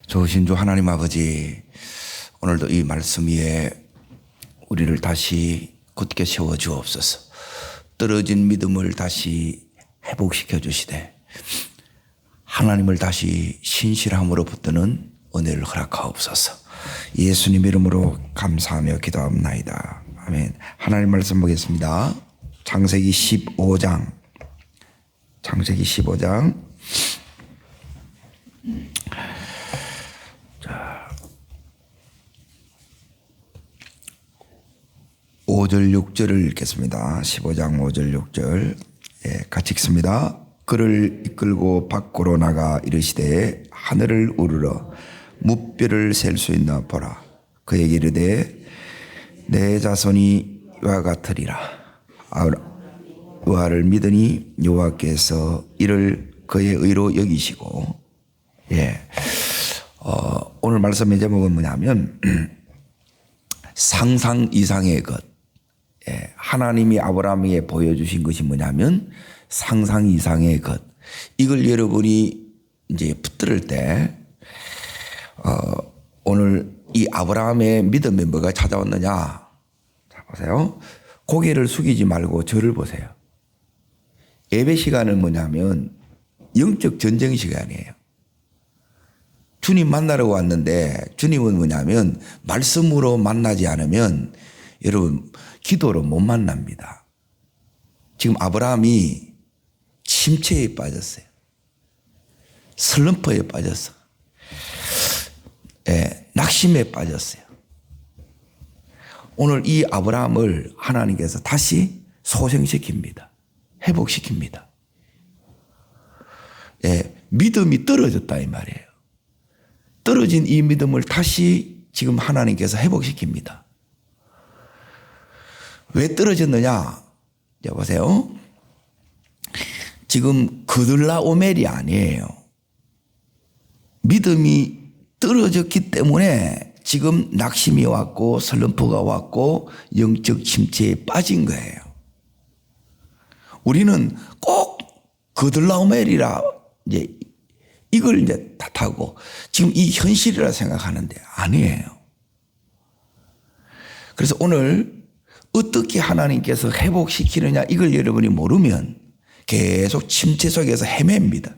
좋으신 주 하나님 아버지, 오늘도 이 말씀 위에 우리를 다시 굳게 세워 주옵소서. 떨어진 믿음을 다시 회복시켜 주시되 하나님을 다시 신실함으로 붙드는 은혜를 허락하옵소서. 예수님 이름으로 감사하며 기도합나이다. 아멘. 하나님 말씀 보겠습니다. 창세기 15장. 창세기 15장. 5절 6절을 읽겠습니다. 15장 5절 6절 같이 읽습니다. 그를 이끌고 밖으로 나가 이르시되 하늘을 우러러 무뼈를 셀 수 있나 보라. 그에게 이르되 내 자손이 이와 같으리라. 여호와를 믿으니 여호와께서 이를 그의 의로 여기시고. 오늘 말씀의 제목은 뭐냐면 상상 이상의 것. 하나님이 아브라함에게 보여주신 것이 뭐냐면 상상 이상의 것. 이걸 여러분이 이제 붙들을 때 오늘 이 아브라함의 믿음에 뭐가 찾아왔느냐. 자, 보세요. 고개를 숙이지 말고 저를 보세요. 예배 시간은 뭐냐면 영적 전쟁 시간이에요. 주님 만나러 왔는데 주님은 뭐냐면 말씀으로 만나지 않으면 여러분 기도로 못 만납니다. 지금 아브라함이 침체에 빠졌어요. 슬럼프에 빠졌어. 낙심에 빠졌어요. 오늘 이 아브라함을 하나님께서 다시 소생시킵니다. 회복시킵니다. 믿음이 떨어졌다 이 말이에요. 떨어진 이 믿음을 다시 지금 하나님께서 회복시킵니다. 왜 떨어졌느냐? 보세요. 지금 그들라오멜이 아니에요. 믿음이 떨어졌기 때문에 지금 낙심이 왔고 슬럼프가 왔고 영적 침체에 빠진 거예요. 우리는 꼭 그들라오멜이라 이걸 이제 탓하고 지금 이 현실이라 생각하는데 아니에요. 그래서 오늘 어떻게 하나님께서 회복시키느냐 이걸 여러분이 모르면 계속 침체 속에서 헤맵니다.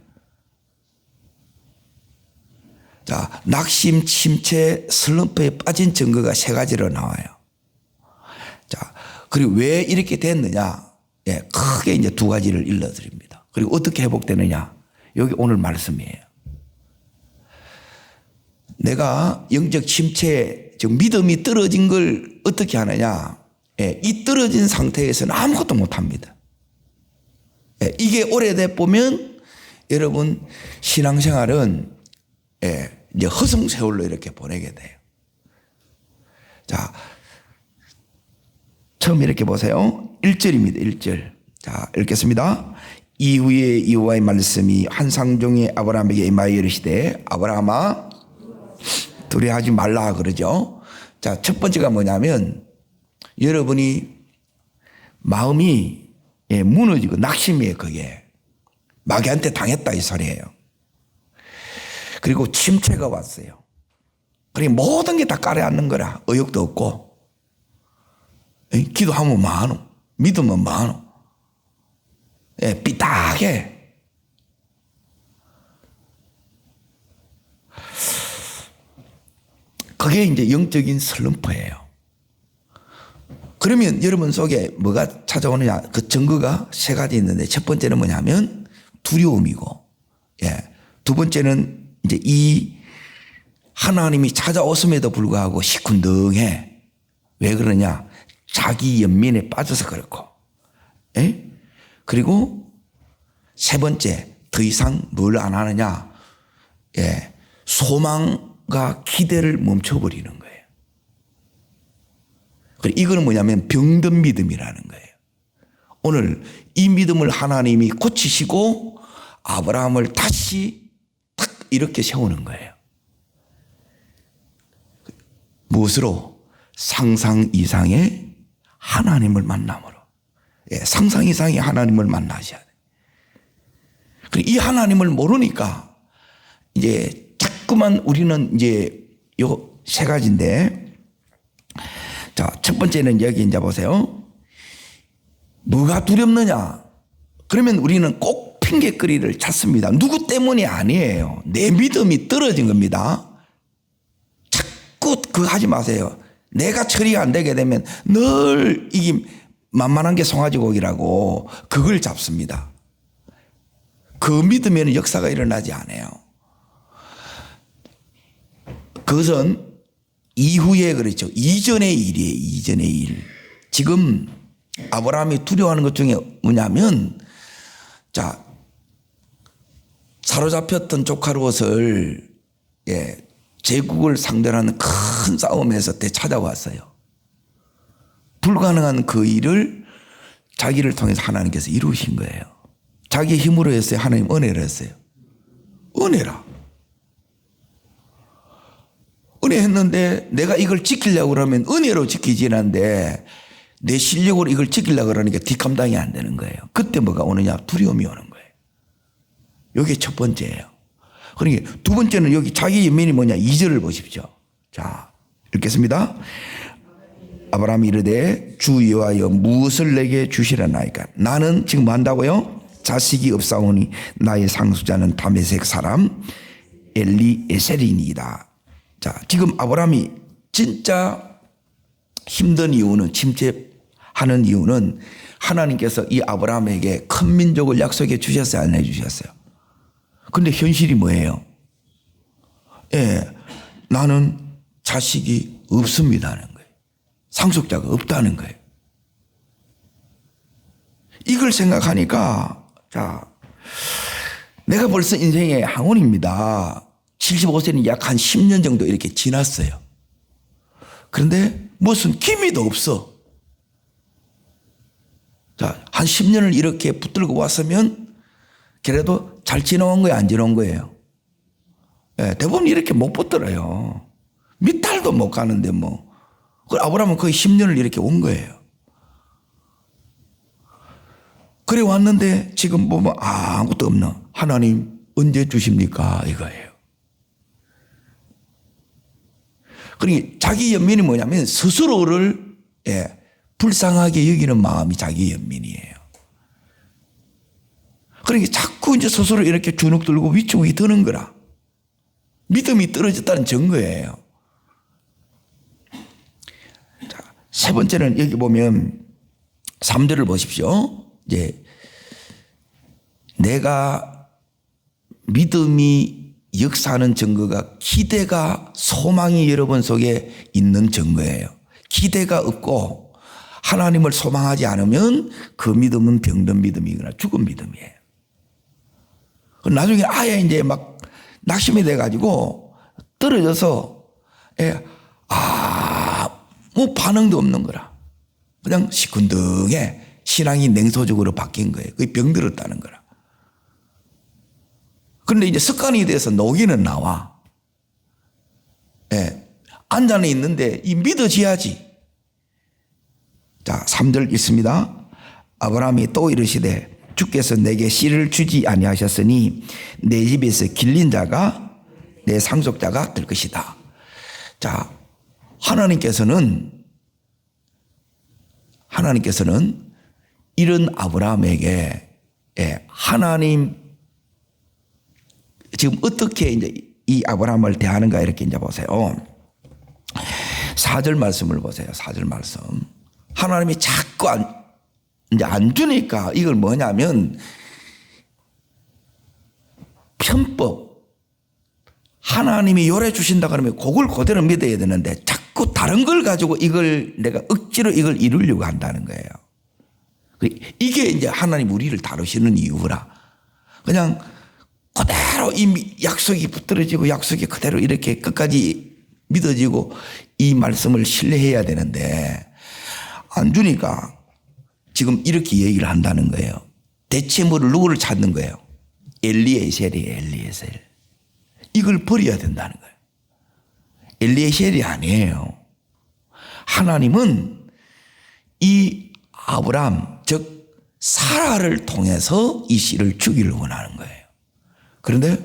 자, 낙심, 침체, 슬럼프에 빠진 증거가 세 가지로 나와요. 자, 그리고 왜 이렇게 됐느냐? 크게 이제 두 가지를 일러드립니다. 그리고 어떻게 회복되느냐? 여기 오늘 말씀이에요. 내가 영적 침체, 즉 믿음이 떨어진 걸 어떻게 하느냐? 이 떨어진 상태에서는 아무것도 못합니다. 이게 오래돼 보면 여러분 신앙생활은 이제 허송세월로 이렇게 보내게 돼요. 자, 처음 이렇게 보세요. 1절입니다. 1절. 자, 읽겠습니다. 이후에 여호와의 말씀이 한 상종의 아브라함에게 임하여 이르시되 아브라함아 두려워하지 말라 그러죠. 자, 첫 번째가 뭐냐면 여러분이 마음이 무너지고 낙심이에요. 그게 마귀한테 당했다 이 소리예요. 그리고 침체가 왔어요. 그러니 모든 게 다 가라앉는 거라. 의욕도 없고 기도하면 많어, 믿으면 많어, 삐딱해. 그게 이제 영적인 슬럼프예요. 그러면 여러분 속에 뭐가 찾아오느냐? 그 증거가 세 가지 있는데 첫 번째는 뭐냐면 두려움이고, 두 번째는 이제 이 하나님이 찾아왔음에도 불구하고 시큰둥해. 왜 그러냐? 자기 연민에 빠져서 그렇고, 그리고 세 번째 더 이상 뭘 안 하느냐? 소망과 기대를 멈춰버리는 거예요. 그리고 이거는 뭐냐면 병든 믿음이라는 거예요. 오늘 이 믿음을 하나님이 고치시고 아브라함을 다시 딱 이렇게 세우는 거예요. 무엇으로? 상상 이상의 하나님을 만남으로. 상상 이상의 하나님을 만나셔야 돼요. 그리고 이 하나님을 모르니까 이제 자꾸 자꾸만 우리는 이제 요 세 가지인데, 자, 첫 번째는 여기 이제 보세요. 뭐가 두렵느냐? 그러면 우리는 꼭 핑계거리를 찾습니다. 누구 때문이 아니에요. 내 믿음이 떨어진 겁니다. 자꾸 그거 하지 마세요. 내가 처리가 안 되게 되면 늘 이게 만만한 게 송아지 고기라고 그걸 잡습니다. 그 믿으면 역사가 일어나지 않아요. 그것은 이후에 그렇죠. 이전의 일이에요. 이전의 일. 지금 아브라함이 두려워하는 것 중에 뭐냐면, 자, 사로잡혔던 조카 롯을 제국을 상대로 하는 큰 싸움에서 되찾아왔어요. 불가능한 그 일을 자기를 통해서 하나님께서 이루신 거예요. 자기 힘으로 했어요? 하나님 은혜로 했어요? 은혜라. 은혜 했는데 내가 이걸 지키려고 그러면 은혜로 지키지 않는데 내 실력으로 이걸 지키려고 그러니까 뒷감당이 안 되는 거예요. 그때 뭐가 오느냐? 두려움이 오는 거예요. 이게 첫 번째예요. 그러니까 두 번째는 여기 자기 연민이 뭐냐? 2절을 보십시오. 자, 읽겠습니다. 아브라함이 이르되 주 여호와여 무엇을 내게 주시려나이까? 나는 지금 뭐 한다고요? 자식이 없사오니 나의 상속자는 다메섹 사람 엘리에셀이니이다. 자, 지금 아브라함이 진짜 힘든 이유는, 침체하는 이유는 하나님께서 이 아브라함에게 큰 민족을 약속해 주셨어요? 안 해주셨어요? 근데 현실이 뭐예요? 나는 자식이 없습니다는 거예요. 상속자가 없다는 거예요. 이걸 생각하니까, 자, 내가 벌써 인생의 항원입니다. 75세는 약 한 10년 정도 이렇게 지났어요. 그런데 무슨 기미도 없어. 자, 한 10년을 이렇게 붙들고 왔으면 그래도 잘 지나온 거예요? 안 지나온 거예요? 대부분 이렇게 못 붙들어요. 몇 달도 못 가는데 뭐. 아브라함은 거의 10년을 이렇게 온 거예요. 그래 왔는데 지금 보면 아무것도 없나? 하나님 언제 주십니까? 이거예요. 그러니까 자기 연민이 뭐냐면 스스로를 불쌍하게 여기는 마음이 자기 연민이에요. 그러니까 자꾸 이제 스스로 이렇게 주눅 들고 위축이 드는 거라. 믿음이 떨어졌다는 증거예요. 자, 세 번째는 여기 보면 3절을 보십시오. 이제 내가 믿음이 역사하는 증거가 기대가, 소망이 여러분 속에 있는 증거예요. 기대가 없고 하나님을 소망하지 않으면 그 믿음은 병든 믿음이거나 죽은 믿음이에요. 나중에 아예 이제 막 낙심이 돼가지고 떨어져서 뭐 반응도 없는 거라. 그냥 시큰둥해 신앙이 냉소적으로 바뀐 거예요. 그게 병들었다는 거라. 그런데 이제 습관이 돼서 녹이는 나와. 앉아는 있는데 이 믿어져야지. 자, 3절 있습니다. 아브라함이 또 이르시되 주께서 내게 씨를 주지 아니하셨으니 내 집에서 길린 자가 내 상속자가 될 것이다. 자, 하나님께서는 이런 아브라함에게 하나님 지금 어떻게 이제 이 아브라함을 대하는가 이렇게 이제 보세요. 4절 말씀을 보세요. 4절 말씀. 하나님이 자꾸 이제 안 주니까 이걸 뭐냐면 편법. 하나님이 요래 주신다 그러면 그걸 그대로 믿어야 되는데 자꾸 다른 걸 가지고 이걸 내가 억지로 이걸 이루려고 한다는 거예요. 이게 이제 하나님 우리를 다루시는 이유라. 그냥 그대로 이 약속이 붙들어지고 약속이 그대로 이렇게 끝까지 믿어지고 이 말씀을 신뢰해야 되는데 안 주니까 지금 이렇게 얘기를 한다는 거예요. 대체 누구를 찾는 거예요? 엘리에셀이에요. 엘리에셀. 이걸 버려야 된다는 거예요. 엘리에셀이 아니에요. 하나님은 이 아브람 즉 사라를 통해서 이 씨를 주기를 원하는 거예요. 그런데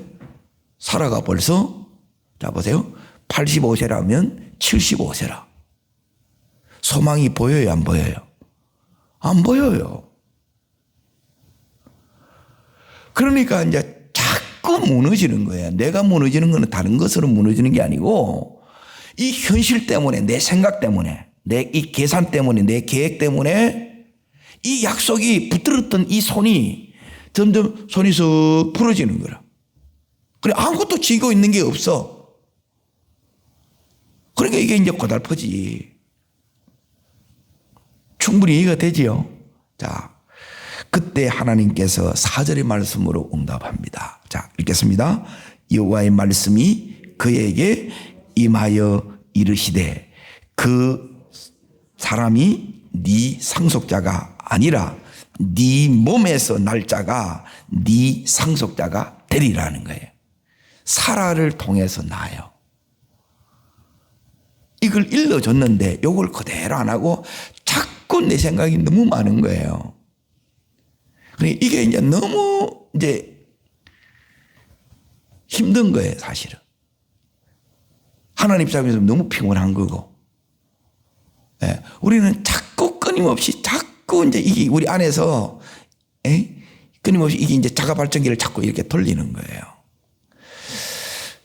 사라가 벌써 자, 보세요. 85세라면 75세라. 소망이 보여요, 안 보여요? 안 보여요. 그러니까 이제 자꾸 무너지는 거예요. 내가 무너지는 거는 다른 것으로 무너지는 게 아니고 이 현실 때문에, 내 생각 때문에, 내 이 계산 때문에, 내 계획 때문에 이 약속이 붙들었던 이 손이 점점 손이 쓱 풀어지는 거라. 그래, 아무것도 쥐고 있는 게 없어. 그러니까 이게 이제 고달퍼지. 충분히 이해가 되지요. 자, 그때 하나님께서 4절의 말씀으로 응답합니다. 자, 읽겠습니다. 여호와의 말씀이 그에게 임하여 이르시되 그 사람이 네 상속자가 아니라 네 몸에서 날 자가 네 상속자가 되리라는 거예요. 사라를 통해서 나요. 이걸 일러줬는데 이걸 그대로 안 하고 자꾸 내 생각이 너무 많은 거예요. 이게 이제 너무 이제 힘든 거예요, 사실은. 하나님 입장에서 너무 피곤한 거고. 예, 우리는 자꾸 끊임없이 자꾸 이제 이게 우리 안에서 끊임없이 이게 이제 자가 발전기를 자꾸 이렇게 돌리는 거예요.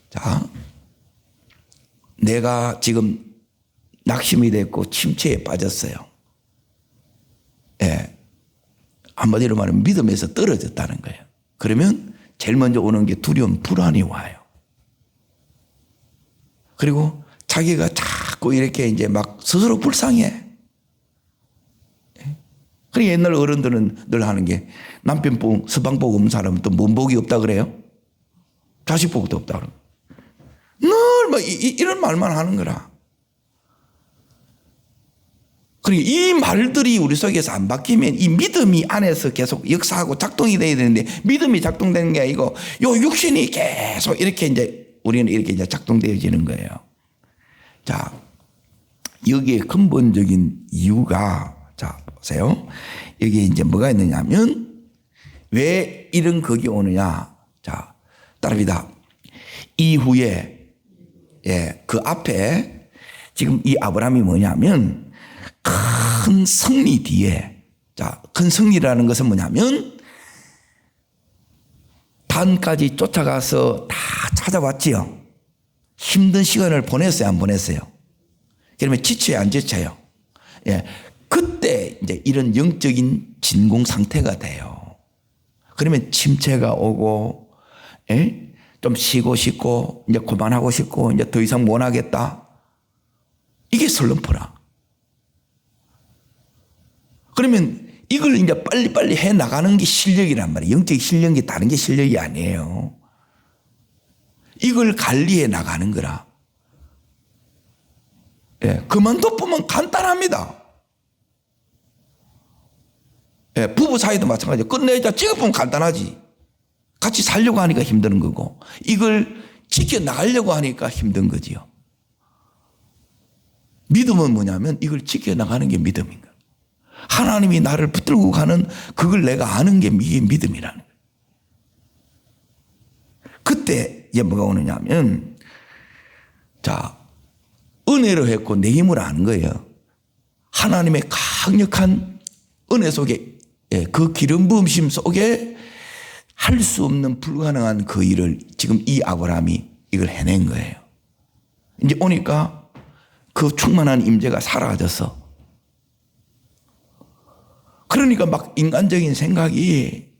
자, 내가 지금 낙심이 됐고 침체에 빠졌어요. 예. 한마디로 말하면 믿음에서 떨어졌다는 거예요. 그러면 제일 먼저 오는 게 두려움, 불안이 와요. 그리고 자기가 자꾸 이렇게 이제 막 스스로 불쌍해. 그러니까 옛날 어른들은 늘 하는 게 남편 복, 서방 복 없는 사람은 또 뭔 복이 없다 그래요? 자식 복도 없다 그래요. 늘 막 이런 말만 하는 거라. 그러니까 이 말들이 우리 속에서 안 바뀌면 이 믿음이 안에서 계속 역사하고 작동이 돼야 되는데 믿음이 작동되는 게 아니고 요 육신이 계속 이렇게 이제 우리는 이렇게 이제 작동되어지는 거예요. 자, 여기에 근본적인 이유가 자, 보세요. 여기에 이제 뭐가 있느냐면 왜 이런 극이 오느냐. 자, 따릅니다. 이후에 그 앞에 지금 이 아브라함이 뭐냐면 큰 승리 뒤에 자, 큰 승리라는 것은 뭐냐면 단까지 쫓아가서 다 찾아왔지요. 힘든 시간을 보냈어요, 안 보냈어요? 그러면 지쳐요, 안 지쳐요? 예. 그때 이제 이런 영적인 진공 상태가 돼요. 그러면 침체가 오고, 예? 좀 쉬고 싶고, 이제 그만하고 싶고, 이제 더 이상 못 하겠다. 이게 슬럼프라. 그러면 이걸 이제 빨리빨리 해 나가는 게 실력이란 말이에요. 영적 실력이 다른 게 실력이 아니에요. 이걸 관리해 나가는 거라. 예, 그만둬보면 간단합니다. 예, 부부 사이도 마찬가지예요. 끝내자 찍어보면 간단하지. 같이 살려고 하니까 힘든 거고 이걸 지켜나가려고 하니까 힘든 거지요. 믿음은 뭐냐면 이걸 지켜나가는 게 믿음인 거예요. 하나님이 나를 붙들고 가는 그걸 내가 아는 게 이게 믿음이라는 거예요. 그때 이제 뭐가 오느냐 하면 자, 은혜로 했고 내 힘으로 아는 거예요. 하나님의 강력한 은혜 속에 그 기름 부음심 속에 할 수 없는 불가능한 그 일을 지금 이 아브라함이 이걸 해낸 거예요. 이제 오니까 그 충만한 임재가 사라졌어. 그러니까 막 인간적인 생각이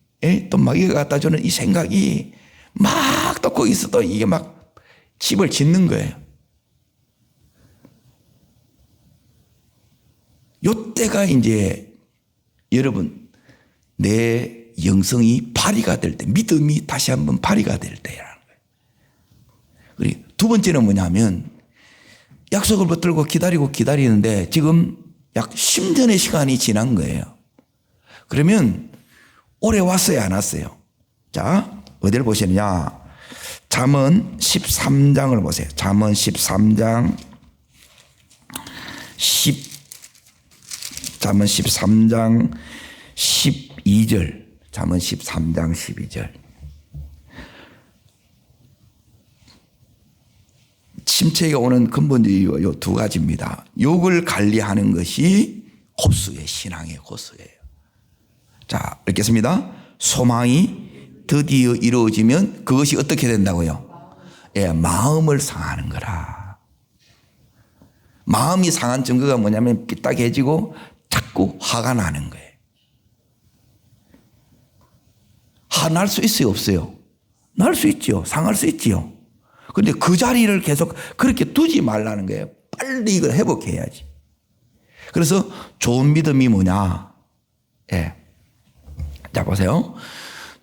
또 마귀가 갖다 주는 이 생각이 막 또 거기서 또 이게 막 집을 짓는 거예요. 요때가 이제 여러분 내 영성이 발휘가 될 때, 믿음이 다시 한번 발휘가 될 때라는 거예요. 그리고 두 번째는 뭐냐면 약속을 붙들고 기다리는데 지금 약 10년의 시간이 지난 거예요. 그러면 올해 왔어요, 안 왔어요? 자, 어디를 보시느냐? 잠언 13장을 보세요. 잠언 13장 잠언 13장 12절. 잠언 13장 12절. 침체가 오는 근본적 이유가 요 두 가지입니다. 욕을 관리하는 것이 고수의 신앙의 고수예요. 자, 읽겠습니다. 소망이 드디어 이루어지면 그것이 어떻게 된다고요? 예, 마음을 상하는 거라. 마음이 상한 증거가 뭐냐면 삐딱해지고 자꾸 화가 나는 거예요. 화날 수 있어요, 없어요? 날 수 있죠. 상할 수 있지요. 그런데 그 자리를 계속 그렇게 두지 말라는 거예요. 빨리 이걸 회복해야지. 그래서 좋은 믿음이 뭐냐? 예. 자, 보세요.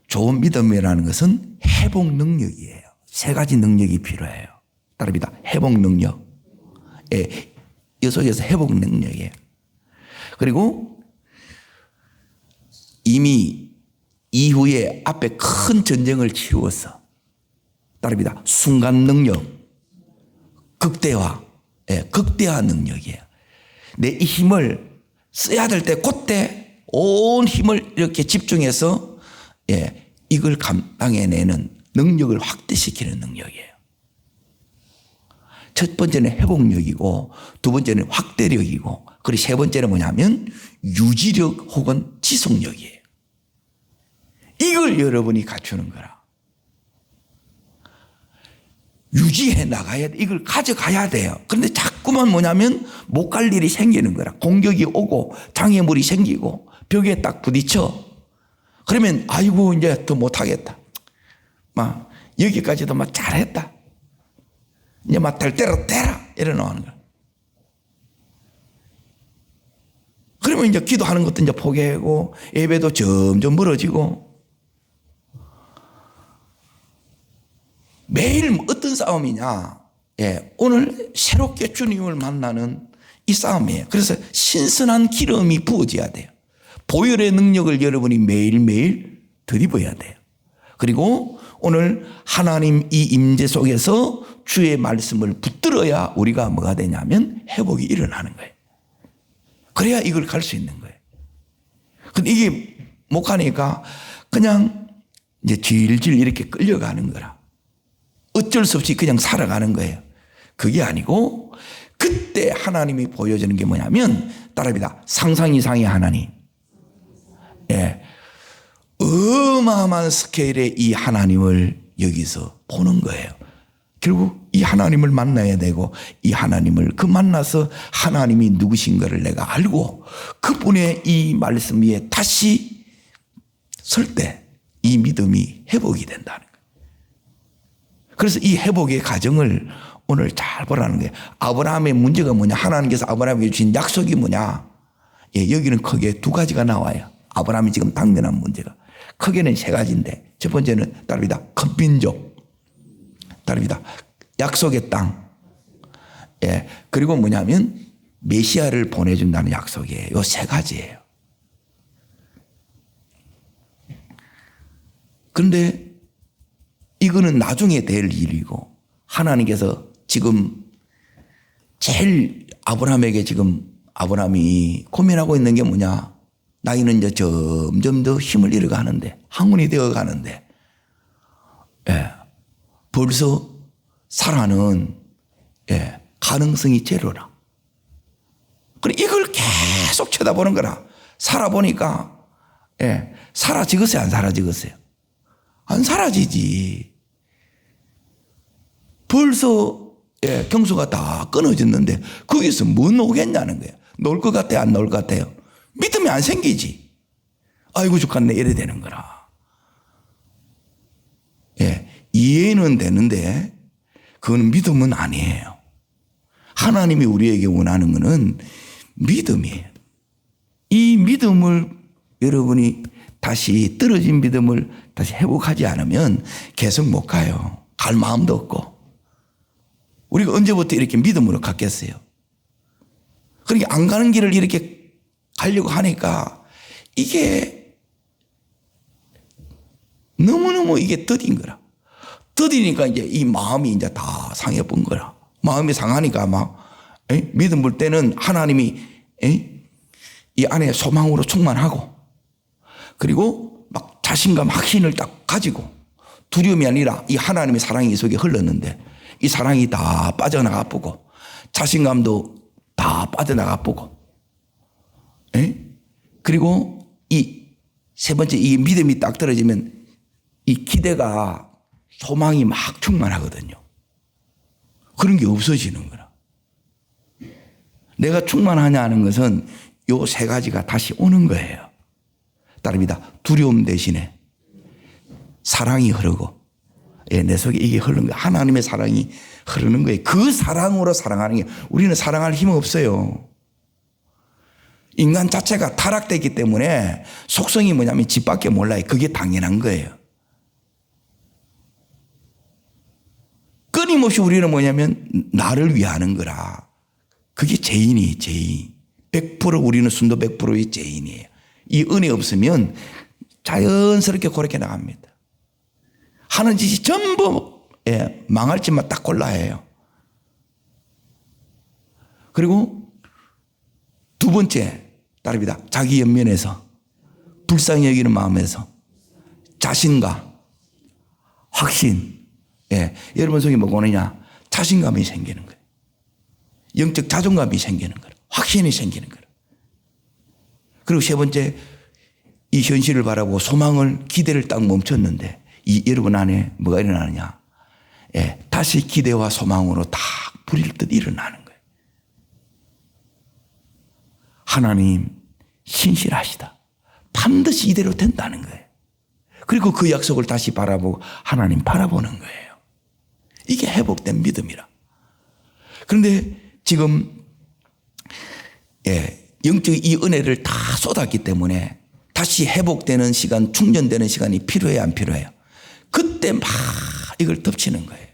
좋은 믿음이라는 것은 회복 능력이에요. 세 가지 능력이 필요해요. 따릅니다. 회복 능력. 예. 이 속에서 회복 능력이에요. 그리고 이미 이후에 앞에 큰 전쟁을 치루었어. 따릅니다. 순간 능력, 극대화, 예, 극대화 능력이에요. 내 이 힘을 써야 될 때 그때 온 힘을 이렇게 집중해서 예, 이걸 감당해내는 능력을 확대시키는 능력이에요. 첫 번째는 회복력이고 두 번째는 확대력이고 그리고 세 번째는 뭐냐면 유지력 혹은 지속력이에요. 이걸 여러분이 갖추는 거라. 유지해 나가야 돼. 이걸 가져가야 돼요. 그런데 자꾸만 뭐냐면 못 갈 일이 생기는 거라. 공격이 오고 장애물이 생기고 벽에 딱 부딪혀. 그러면 아이고 이제 더 못하겠다. 막 여기까지도 막 잘했다. 이제 막 될 대로 되라 이러는 거야. 그러면 이제 기도하는 것도 이제 포기하고 예배도 점점 멀어지고 매일 어떤 싸움이냐? 예, 오늘 새롭게 주님을 만나는 이 싸움이에요. 그래서 신선한 기름이 부어져야 돼요. 보혈의 능력을 여러분이 매일매일 들이부어야 돼요. 그리고 오늘 하나님 이 임재 속에서 주의 말씀을 붙들어야 우리가 뭐가 되냐면 회복이 일어나는 거예요. 그래야 이걸 갈 수 있는 거예요. 근데 이게 못 가니까 그냥 이제 질질 이렇게 끌려가는 거라. 어쩔 수 없이 그냥 살아가는 거예요. 그게 아니고 그때 하나님이 보여주는 게 뭐냐면 따라합니다. 상상 이상의 하나님. 예. 어마어마한 스케일의 이 하나님을 여기서 보는 거예요. 결국 이 하나님을 만나야 되고 이 하나님을 만나서 하나님이 누구신가를 내가 알고 그분의 이 말씀 위에 다시 설 때 이 믿음이 회복이 된다는 거예요. 그래서 이 회복의 과정을 오늘 잘 보라는 거예요. 아브라함의 문제가 뭐냐? 하나님께서 아브라함에게 주신 약속이 뭐냐? 예, 여기는 크게 두 가지가 나와요. 아브라함이 지금 당면한 문제가. 크게는 세 가지인데 첫 번째는 따릅니다. 큰 민족. 따릅니다. 약속의 땅. 예, 그리고 뭐냐면 메시아를 보내준다는 약속이에요. 요 세 가지예요. 그런데 이거는 나중에 될 일이고 하나님께서 지금 제일 아브라함에게 지금 아브라함이 고민하고 있는 게 뭐냐? 나이는 이제 점점 더 힘을 잃어가는데 항문이 되어가는데 예, 벌써 사라는 예, 가능성이 제로라. 그래 이걸 계속 쳐다보는 거라. 살아보니까 예, 사라지겠어요? 안 사라지겠어요? 안 사라지지. 벌써 예, 경수가 다 끊어졌는데 거기서 뭐 오겠냐는 거예요. 놀 것 같아요? 안 놀 것 같아요? 믿음이 안 생기지. 아이고 죽겠네 이래 되는 거라. 예, 이해는 되는데 그건 믿음은 아니에요. 하나님이 우리에게 원하는 것은 믿음이에요. 이 믿음을 여러분이 다시 떨어진 믿음을 다시 회복하지 않으면 계속 못 가요. 갈 마음도 없고. 우리가 언제부터 이렇게 믿음으로 갔겠어요? 그러니까 안 가는 길을 이렇게 가려고 하니까 이게 너무너무 이게 더딘 거라. 더디니까 이제 이 마음이 이제 다 상해본 거라. 마음이 상하니까 막 믿음 볼 때는 하나님이 이 안에 소망으로 충만하고 그리고 막 자신감 확신을 딱 가지고 두려움이 아니라 이 하나님의 사랑이 이 속에 흘렀는데 이 사랑이 다 빠져나가 보고 자신감도 다 빠져나가 보고 그리고 이 세 번째 이 믿음이 딱 떨어지면 이 기대가 소망이 막 충만하거든요. 그런 게 없어지는 거라. 내가 충만하냐 하는 것은 요 세 가지가 다시 오는 거예요. 따릅니다. 두려움 대신에 사랑이 흐르고 내 속에 이게 흐르는 거예요. 하나님의 사랑이 흐르는 거예요. 그 사랑으로 사랑하는 게 우리는 사랑할 힘은 없어요. 인간 자체가 타락됐기 때문에 속성이 뭐냐면 집 밖에 몰라요. 그게 당연한 거예요. 끊임없이 우리는 뭐냐면 나를 위하는 거라. 그게 죄인이에요. 죄인. 100% 우리는 순도 100%의 죄인이에요. 이 은혜 없으면 자연스럽게 그렇게 나갑니다. 하는 짓이 전부 망할 짓만 딱 골라야 해요. 그리고 두 번째 따릅니다. 자기 연면에서 불쌍히 여기는 마음에서 자신과 확신. 여러분 속에 뭐가 오느냐? 자신감이 생기는 거예요. 영적 자존감이 생기는 거예요. 확신이 생기는 거예요. 그리고 세 번째 이 현실을 바라보고 소망을 기대를 딱 멈췄는데 이 여러분 안에 뭐가 일어나느냐? 다시 기대와 소망으로 다 불일 듯 일어나는 거예요. 하나님 신실하시다. 반드시 이대로 된다는 거예요. 그리고 그 약속을 다시 바라보고 하나님 바라보는 거예요. 이게 회복된 믿음이라. 그런데 지금 영적 이 은혜를 다 쏟았기 때문에 다시 회복되는 시간, 충전되는 시간이 필요해요, 안 필요해요? 그때 막 이걸 덮치는 거예요.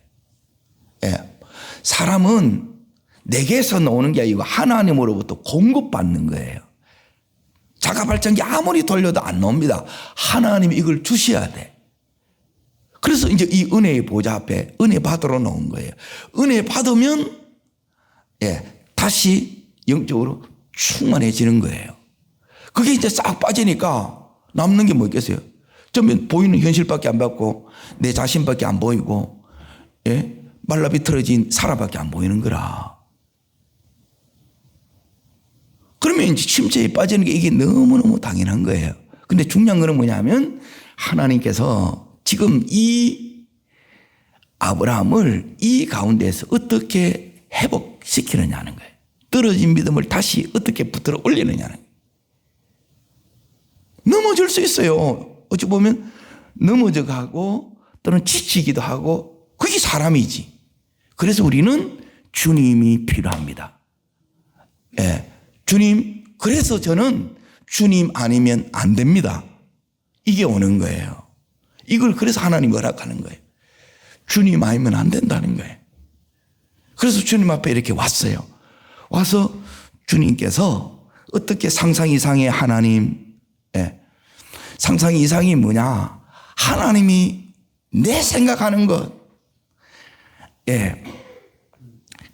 사람은 내게서 나오는 게 아니고 하나님으로부터 공급받는 거예요. 자가발전기 아무리 돌려도 안 나옵니다. 하나님이 이걸 주셔야 돼. 그래서 이제 이 은혜의 보좌 앞에 은혜 받으러 나온 거예요. 은혜 받으면 다시 영적으로 충만해지는 거예요. 그게 이제 싹 빠지니까 남는 게 뭐 있겠어요? 전면 보이는 현실밖에 안 받고 내 자신밖에 안 보이고 말라 비틀어진 사람밖에 안 보이는 거라. 그러면 이제 침체에 빠지는 게 이게 너무너무 당연한 거예요. 근데 중요한 거는 뭐냐면 하나님께서 지금 이 아브라함을 이 가운데에서 어떻게 회복시키느냐는 거예요. 떨어진 믿음을 다시 어떻게 붙들어 올리느냐는 거예요. 넘어질 수 있어요. 어찌 보면 넘어져 가고 또는 지치기도 하고 그게 사람이지. 그래서 우리는 주님이 필요합니다. 주님, 그래서 저는 주님 아니면 안 됩니다. 이게 오는 거예요. 이걸 그래서 하나님 허락하는 거예요. 주님 아니면 안 된다는 거예요. 그래서 주님 앞에 이렇게 왔어요. 와서 주님께서 어떻게 상상 이상의 하나님, 상상 이상이 뭐냐? 하나님이 내 생각하는 것,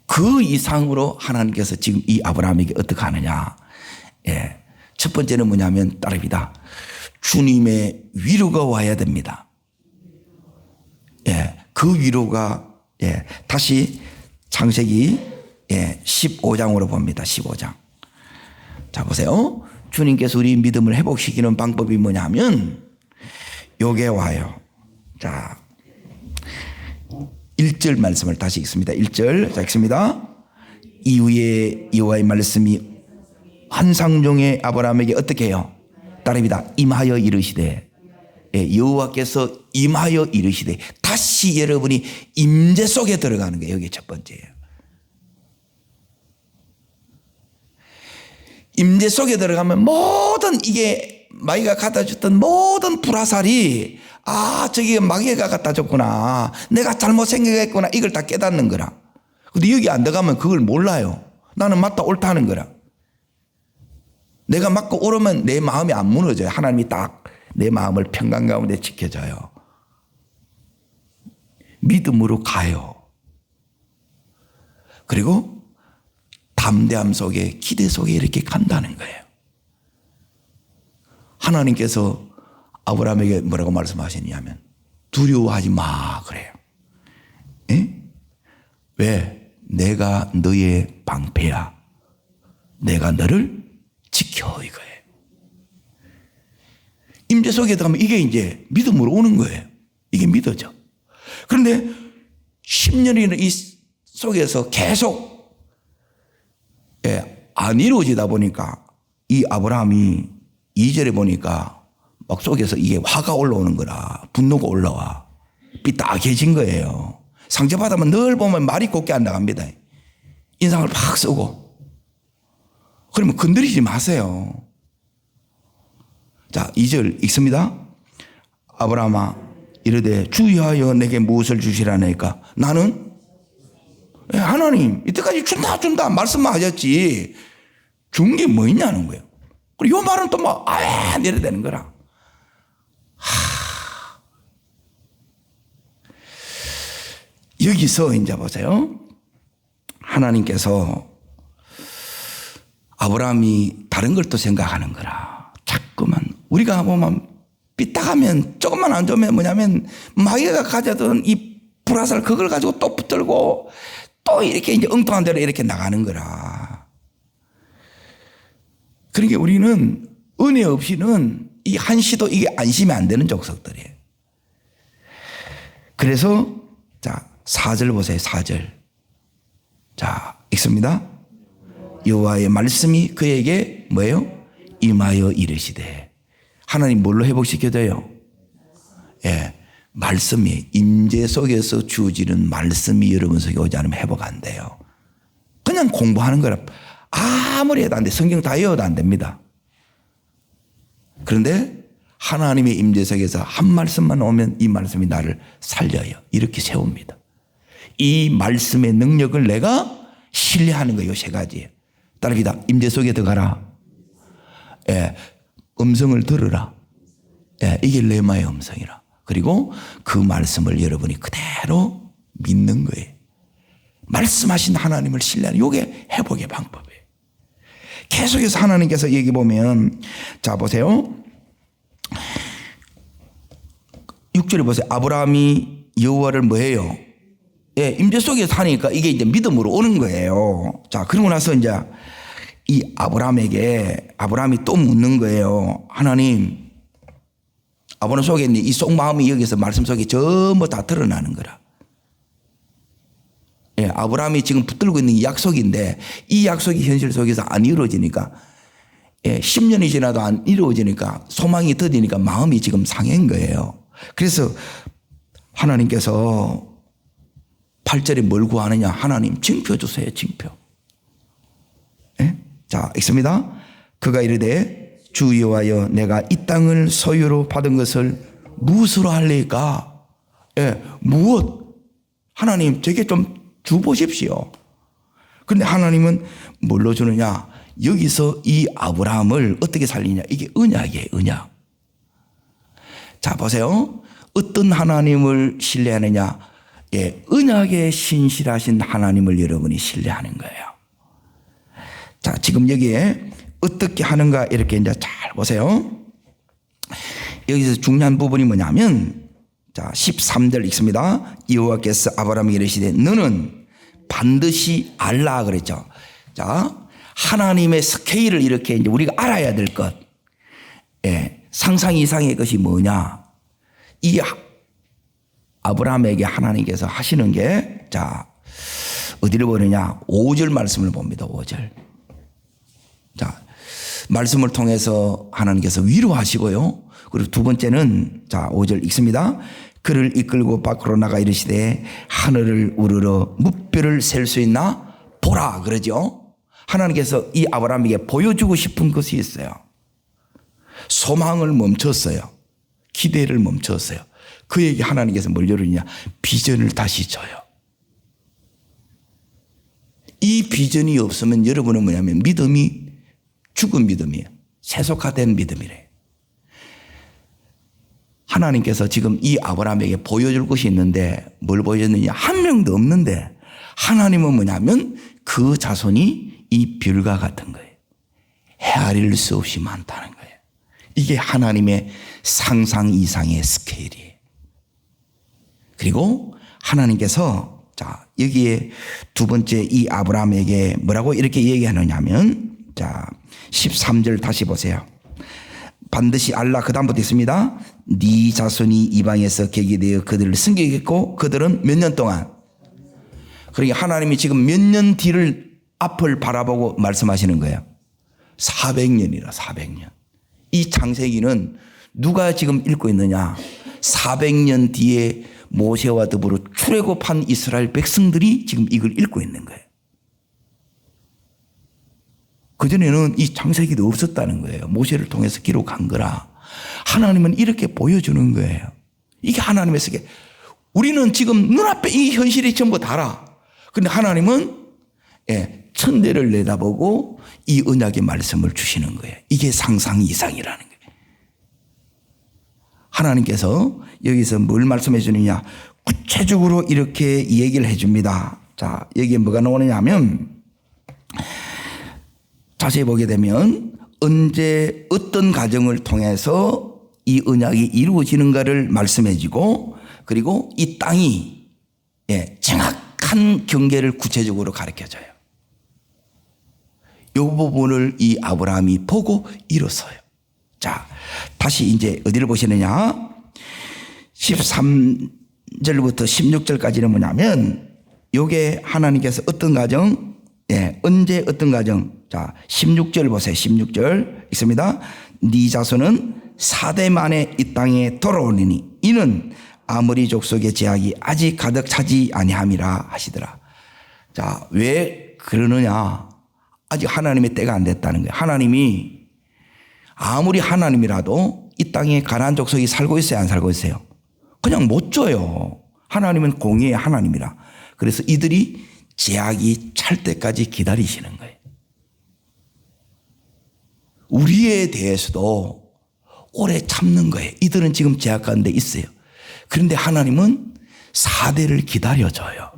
그 이상으로 하나님께서 지금 이 아브라함에게 어떻게 하느냐? 첫 번째는 뭐냐면 따릅니다. 주님의 위로가 와야 됩니다. 그 위로가 다시 창세기 15장으로 봅니다. 15장. 자 보세요. 주님께서 우리 믿음을 회복시키는 방법이 뭐냐면 요게 와요. 자 1절 말씀을 다시 읽습니다. 1절 자 읽습니다. 이후에 여호와의 말씀이 환상 중에 아브라함에게 어떻게 해요? 따릅니다. 임하여 이르시되 여호와께서 임하여 이르시되 다시 여러분이 임재 속에 들어가는 거예요. 여기 첫 번째예요. 임재 속에 들어가면 모든 이게 마귀가 갖다 줬던 모든 불화살이 저기 마귀가 갖다 줬구나. 내가 잘못 생각했구나. 이걸 다 깨닫는 거라. 근데 여기 안 들어가면 그걸 몰라요. 나는 맞다 옳다 하는 거라. 내가 맞고 옳으면 내 마음이 안 무너져요. 하나님이 딱 내 마음을 평강 가운데 지켜줘요. 믿음으로 가요. 그리고 담대함 속에 기대 속에 이렇게 간다는 거예요. 하나님께서 아브라함에게 뭐라고 말씀하시냐면 두려워하지 마 그래요. 왜? 내가 너의 방패야. 내가 너를 지켜 이거예요. 임재 속에 들어가면 이게 이제 믿음으로 오는 거예요. 이게 믿어져. 그런데 10년이나 이 속에서 계속 안 이루어지다 보니까 이 아브라함이 2절에 보니까 막 속에서 이게 화가 올라오는 거라. 분노가 올라와. 삐딱해진 거예요. 상처받으면 늘 보면 말이 곱게 안 나갑니다. 인상을 팍 쓰고. 그러면 건드리지 마세요. 자, 2절 읽습니다. 아브라함아 이르되 주여하여 내게 무엇을 주시라니까. 나는 하나님 이때까지 준다 말씀만 하셨지 준 게 뭐 있냐는 거예요. 그리고 이 말은 또 막 이래 되는 거라. 여기서 이제 보세요. 하나님께서 아브라함이 다른 걸 또 생각하는 거라. 자꾸만 우리가 보면 삐딱하면 조금만 안 좋으면 뭐냐면 마귀가 가져던 이 불화살 그걸 가지고 또 붙들고 또 이렇게 이제 엉뚱한 대로 이렇게 나가는 거라. 그러니까 우리는 은혜 없이는 이 한시도 이게 안심이 안 되는 족속들이에요. 그래서 자 4절 보세요. 4절. 자 읽습니다. 여호와의 말씀이 그에게 뭐예요? 임하여 이르시되. 하나님 뭘로 회복시켜줘요? 예, 말씀이 임재 속에서 주어지는 말씀이 여러분 속에 오지 않으면 회복 안 돼요. 그냥 공부하는 거라 아무리 해도 안 돼. 성경 다 외워도 안 됩니다. 그런데 하나님의 임재 속에서 한 말씀만 오면 이 말씀이 나를 살려요. 이렇게 세웁니다. 이 말씀의 능력을 내가 신뢰하는 거예요. 세 가지예요. 따라합니다. 임재 속에 들어가라. 예, 음성을 들으라. 예, 이게 레마의 음성이라. 그리고 그 말씀을 여러분이 그대로 믿는 거예요. 말씀하신 하나님을 신뢰하는 이게 회복의 방법이에요. 계속해서 하나님께서 얘기 보면 자 보세요. 6절에 보세요. 아브라함이 여호와를 뭐해요? 예, 임재 속에 사니까 이게 이제 믿음으로 오는 거예요. 자, 그러고 나서 이제 이 아브라함이 또 묻는 거예요. 하나님, 아브라함 속에 있는 이 속마음이 여기서 말씀 속에 전부 다 드러나는 거라. 예, 아브라함이 지금 붙들고 있는 이 약속인데 이 약속이 현실 속에서 안 이루어지니까 10년이 지나도 안 이루어지니까 소망이 더디니까 마음이 지금 상한 거예요. 그래서 하나님께서 8절에 뭘 구하느냐. 하나님 징표 주세요. 징표. 예? 자 읽습니다. 그가 이르되 주 여호와여 내가 이 땅을 소유로 받은 것을 무엇으로 할래까? 예, 무엇? 하나님 저게 좀 주보십시오. 그런데 하나님은 뭘로 주느냐. 여기서 이 아브라함을 어떻게 살리냐. 이게 언약이에요. 언약. 자 보세요. 어떤 하나님을 신뢰하느냐. 예, 언약에 신실하신 하나님을 여러분이 신뢰하는 거예요. 자, 지금 여기에 어떻게 하는가 이렇게 이제 잘 보세요. 여기서 중요한 부분이 뭐냐면 자, 13절 읽습니다. 여호와께서 아브라함에게 이르시되 너는 반드시 알라 그랬죠. 자, 하나님의 스케일을 이렇게 이제 우리가 알아야 될 것. 예, 상상 이상의 것이 뭐냐? 이 아브라함에게 하나님께서 하시는 게 자, 어디를 보느냐? 5절 말씀을 봅니다. 5절. 자, 말씀을 통해서 하나님께서 위로하시고요. 그리고 두 번째는 자, 5절 읽습니다. 그를 이끌고 밖으로 나가 이르시되 하늘을 우러러 무뼈를 셀 수 있나 보라 그러죠. 하나님께서 이 아브라함에게 보여주고 싶은 것이 있어요. 소망을 멈췄어요. 기대를 멈췄어요. 그에게 하나님께서 뭘 열으냐? 비전을 다시 줘요. 이 비전이 없으면 여러분은 뭐냐면 믿음이 죽은 믿음이에요. 세속화된 믿음이래요. 하나님께서 지금 이 아브라함에게 보여줄 것이 있는데 뭘 보여줬느냐? 한 명도 없는데 하나님은 뭐냐면 그 자손이 이 별과 같은 거예요. 헤아릴 수 없이 많다는 거예요. 이게 하나님의 상상 이상의 스케일이에요. 그리고 하나님께서 자, 여기에 두 번째 이 아브라함에게 뭐라고 이렇게 얘기하느냐면, 자, 13절 다시 보세요. 반드시 알라, 그 다음부터 있습니다. 네 자손이 이방에서 계기되어 그들을 섬기겠고, 그들은 몇 년 동안. 그러니까 하나님이 지금 몇 년 뒤를 앞을 바라보고 말씀하시는 거예요. 400년이라 400년. 이 창세기는 누가 지금 읽고 있느냐? 400년 뒤에 모세와 더불어 출애굽한 이스라엘 백성들이 지금 이걸 읽고 있는 거예요. 그전에는 이 창세기도 없었다는 거예요. 모세를 통해서 기록한 거라. 하나님은 이렇게 보여주는 거예요. 이게 하나님의 세계. 우리는 지금 눈앞에 이 현실이 전부 다라. 그런데 하나님은 천대를 내다보고 이 언약의 말씀을 주시는 거예요. 이게 상상 이상이라는 거예요. 하나님께서 여기서 뭘 말씀해 주느냐? 구체적으로 이렇게 얘기를 해 줍니다. 자, 여기에 뭐가 나오느냐 하면, 자세히 보게 되면 언제 어떤 과정을 통해서 이 언약이 이루어지는가를 말씀해 주고, 그리고 이 땅이 정확한 경계를 구체적으로 가르쳐 줘요. 이 부분을 이 아브라함이 보고 이뤘어요. 자, 다시 이제 어디를 보시느냐? 13절부터 16절까지는 뭐냐면, 요게 하나님께서 어떤 과정, 언제 어떤 과정. 자, 16절 보세요. 16절 있습니다. 네 자손은 4대 만에 이 땅에 돌아오리니 이는 아무리 족속의 제약이 아직 가득 차지 아니함이라 하시더라. 자, 왜 그러느냐? 아직 하나님의 때가 안 됐다는 거예요. 하나님이 아무리 하나님이라도 이 땅에 가나안 족속이 살고 있어요, 안 살고 있어요? 그냥 못 줘요. 하나님은 공의의 하나님이라. 그래서 이들이 제약이 찰 때까지 기다리시는 거예요. 우리에 대해서도 오래 참는 거예요. 이들은 지금 제약 가운데 있어요. 그런데 하나님은 4대를 기다려줘요.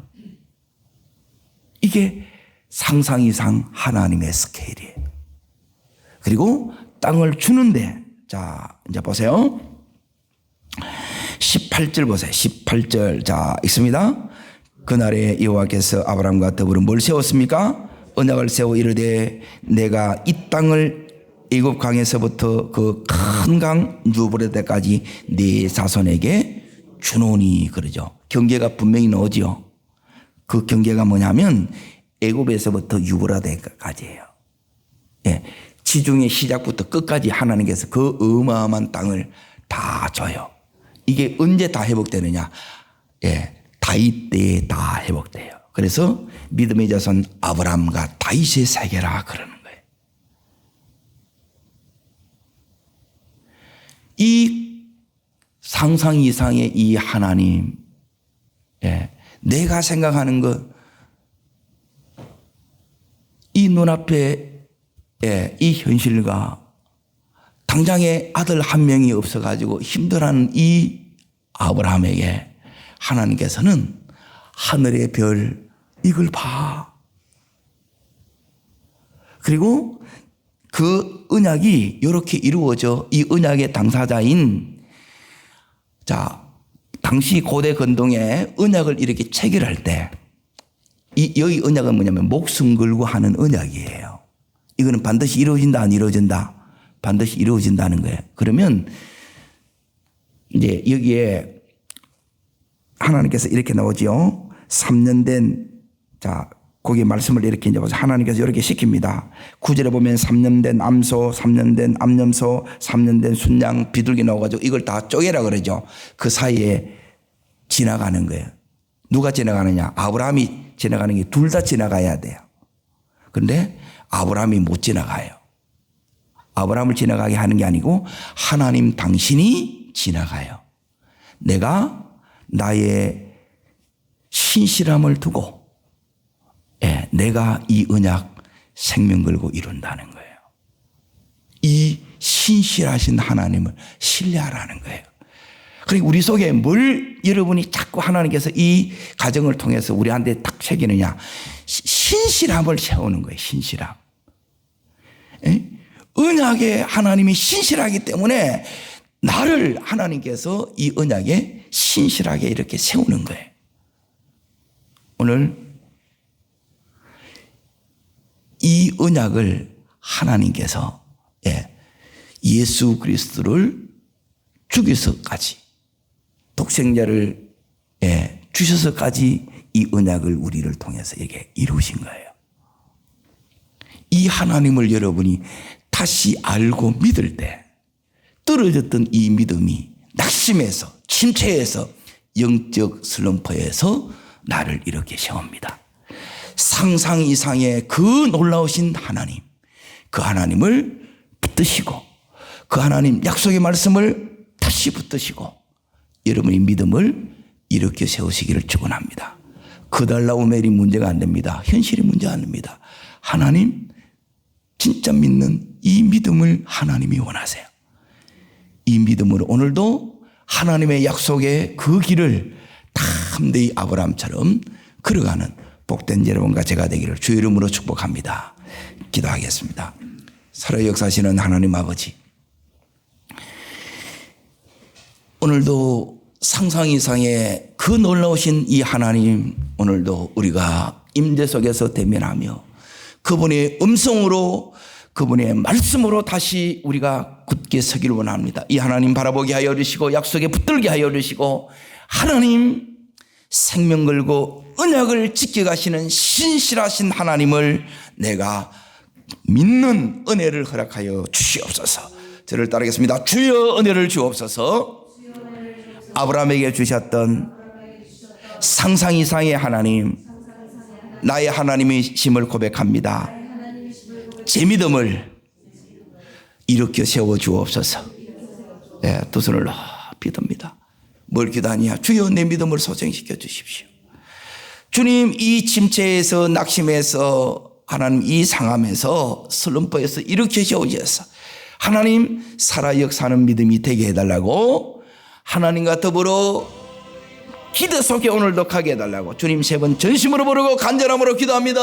이게 상상 이상 하나님의 스케일이에요. 그리고 땅을 주는데, 자, 이제 보세요. 18절 보세요. 18절. 자, 있습니다. 그날에 여호와께서 아브라함과 더불어 뭘 세웠습니까? 언약을 세워 이르되 내가 이 땅을 애굽 강에서부터 그 큰 강 유브라데까지 네 자손에게 주노니, 그러죠. 경계가 분명히 나오죠. 그 경계가 뭐냐면 애굽에서부터 유브라데까지예요. 지중해 시작부터 끝까지 하나님께서 그 어마어마한 땅을 다 줘요. 이게 언제 다 회복되느냐? 다윗 때에 다 회복돼요. 그래서 믿음의 자손 아브라함과 다윗의 세계라 그러는 거예요. 이 상상 이상의 이 하나님, 내가 생각하는 것, 이 눈앞에 이 현실과 당장에 아들 한 명이 없어가지고 힘들어하는 이 아브라함에게 하나님께서는 하늘의 별, 이걸 봐. 그리고 그 언약이 이렇게 이루어져 이 언약의 당사자인, 자, 당시 고대 건동에 언약을 이렇게 체결할 때 여기 언약은 뭐냐면 목숨 걸고 하는 언약이에요. 이거는 반드시 이루어진다, 안 이루어진다? 반드시 이루어진다는 거예요. 그러면 이제 여기에 하나님께서 이렇게 나오죠. 3년 된, 자, 거기 말씀을 이렇게 이제 보세요. 하나님께서 이렇게 시킵니다. 9절에 보면 3년 된 암소, 3년 된 암염소, 3년 된 순양, 비둘기 나와가지고 이걸 다 쪼개라 그러죠. 그 사이에 지나가는 거예요. 누가 지나가느냐? 아브라함이 지나가는 게 둘 다 지나가야 돼요. 그런데 아브라함이 못 지나가요. 아브라함을 지나가게 하는 게 아니고 하나님 당신이 지나가요. 내가 나의 신실함을 두고 내가 이 언약 생명 걸고 이룬다는 거예요. 이 신실하신 하나님을 신뢰하라는 거예요. 그리고 우리 속에 뭘 여러분이 자꾸 하나님께서 이 가정을 통해서 우리한테 딱 새기느냐? 신실함을 세우는 거예요. 신실함. 언약에 하나님이 신실하기 때문에 나를 하나님께서 이 언약에 신실하게 이렇게 세우는 거예요. 오늘 이 언약을 하나님께서 예수 그리스도를 죽여서까지 독생자를 주셔서까지 이 언약을 우리를 통해서 이렇게 이루신 거예요. 이 하나님을 여러분이 다시 알고 믿을 때 떨어졌던 이 믿음이 낙심해서 침체해서 영적 슬럼프에서 나를 이렇게 세웁니다. 상상 이상의 그 놀라우신 하나님, 그 하나님을 붙드시고 그 하나님 약속의 말씀을 다시 붙드시고 여러분의 믿음을 이렇게 세우시기를 축원합니다. 그달라오멜이 문제가 안 됩니다. 현실이 문제 안 됩니다. 하나님 진짜 믿는 이 믿음을 하나님이 원하세요. 이 믿음으로 오늘도 하나님의 약속의 그 길을 담대히 아브라함처럼 걸어가는 복된 여러분과 제가 되기를 주의 이름으로 축복합니다. 기도하겠습니다. 살아 역사하시는 하나님 아버지, 오늘도 상상 이상의 그 놀라우신 이 하나님, 오늘도 우리가 임재 속에서 대면하며 그분의 음성으로 그분의 말씀으로 다시 우리가 굳게 서기를 원합니다. 이 하나님 바라보게 하여 주시고 약속에 붙들게 하여 주시고 하나님 생명 걸고 언약을 지켜가시는 신실하신 하나님을 내가 믿는 은혜를 허락하여 주시옵소서. 저를 따르겠습니다. 주여 은혜를 주옵소서. 아브라함에게 주셨던 상상 이상의 하나님, 나의 하나님이심을 고백합니다. 제 믿음을 일으켜 세워 주옵소서. 두 손을 높이 듭니다. 뭘 기도하냐? 주여 내 믿음을 소생시켜 주십시오. 주님, 이 침체에서 낙심해서 하나님 이 상함에서 슬럼프에서 일으켜 세우셔서 하나님 살아 역사하는 믿음이 되게 해달라고 하나님과 더불어 기도 속에 오늘도 가게 해달라고 주님 세 번 전심으로 부르고 간절함으로 기도합니다.